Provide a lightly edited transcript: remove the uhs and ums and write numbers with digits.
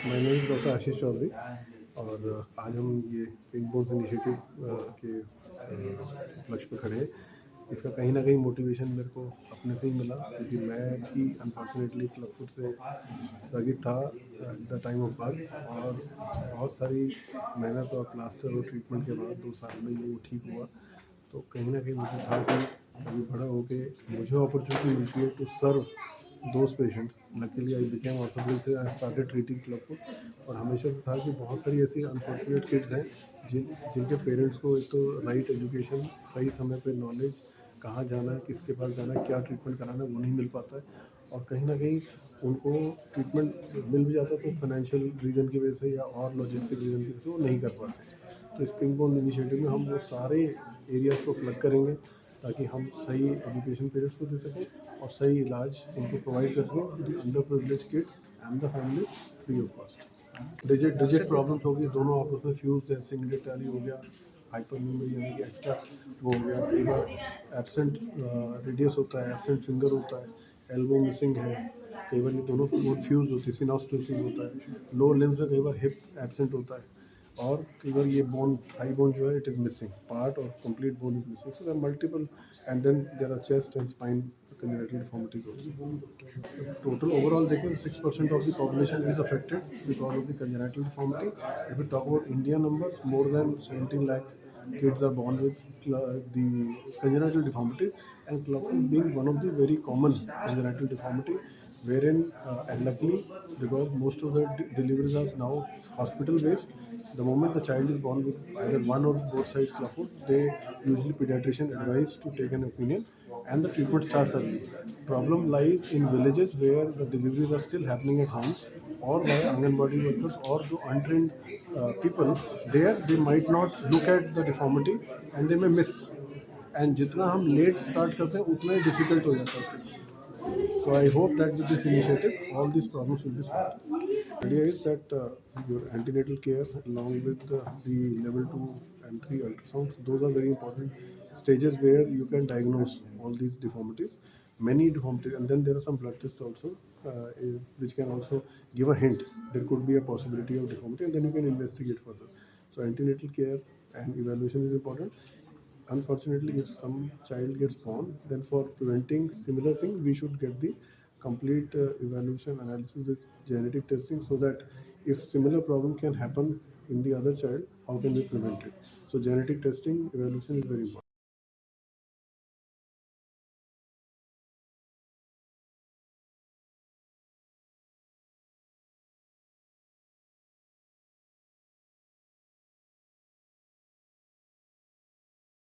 My name is doctor Ashish Chaudhary और आज हम ये पिंक बोन्स इनिशिएटिव के उपलक्ष्य पे खड़े हैं। इसका कहीं न कहीं मोटिवेशन मेरे को अपने से ही मिला क्योंकि मैं भी अनफॉर्चुनेटली क्लब फुट से स्थगित था at the time of birth और बहुत सारी मेहनत और प्लास्टर और ट्रीटमेंट के बाद 2 साल में ही वो ठीक हुआ। तो कहीं न कहीं मुझे था कि कभी बड़ा होके मुझे अपॉर्चुनिटी मिलती है to serve those patients. Luckily I became orthopedic से I started treating club foot और हमेशा से था कि बहुत सारी ऐसी अनफॉर्चुनेट किड्स हैं जिनके पेरेंट्स को एक तो राइट एजुकेशन, सही समय पे नॉलेज, कहाँ जाना है, किसके पास जाना है, क्या ट्रीटमेंट कराना है वो नहीं मिल पाता है और कहीं न कहीं उनको ट्रीटमेंट मिल भी जाता है तो फाइनेंशियल रीज़न की वजह से या और लॉजिस्टिक रीज़न की वजह से वो नहीं कर पाते। तो इस पिंक बोन इनिशिएटिव में हम वो सारे एरियाज़ को प्लग करेंगे ताकि हम सही एजुकेशन पेरेंट्स को दे सकें और सही इलाज उनको प्रोवाइड कर सकें to the under privilege kids and the family free of cost. Digit problems होगी, दोनों आपस में फ्यूज है, सिंगलेट टैली हो गया, हाइपरन्यूमेरी यानी कि एक्स्ट्रा वो हो गया, कई बार एब्सेंट रेडियस होता है, एब्सेंट फिंगर होता है, एल्बो मिसिंग है, कई बार ये दोनों बोन फ्यूज होती है, सिनोस्टोसिस होता है, लो लिम्स में कई बार हिप एब्सेंट होता है और कई बार ये बोन थाई बोन जो है इट इज़ मिसिंग पार्ट और complete bone is missing, so there multiple and then there are chest and spine congenital deformities also. Total overall देखें 6% of the population is affected because of the congenital deformity. If we talk about India numbers, more than 17 lakh kids are born with the congenital deformity and clubfoot being one of the very common congenital deformity wherein and luckily because most of the deliveries are now hospital based. The moment the child is born with either one or both sides clubfoot, they usually pediatrician advise to take an opinion and the treatment starts early. Problem lies in villages where the deliveries are still happening at homes or by Anganwadi workers or the untrained people. There they might not look at the deformity and they may miss. And जितना हम let start करते हैं उतना ही difficult हो जाता है। So I hope that with this initiative, all these problems will be solved. The idea is that your antenatal care, along with the level 2 and 3 ultrasounds, those are very important stages where you can diagnose all these deformities, many deformities, and then there are some blood tests also, which can also give a hint. There could be a possibility of deformity, and then you can investigate further. So antenatal care and evaluation is important. Unfortunately, if some child gets born, then for preventing similar thing, we should get the complete evaluation analysis with genetic testing so that if similar problem can happen in the other child, how can we prevent it? So genetic testing evaluation is very important.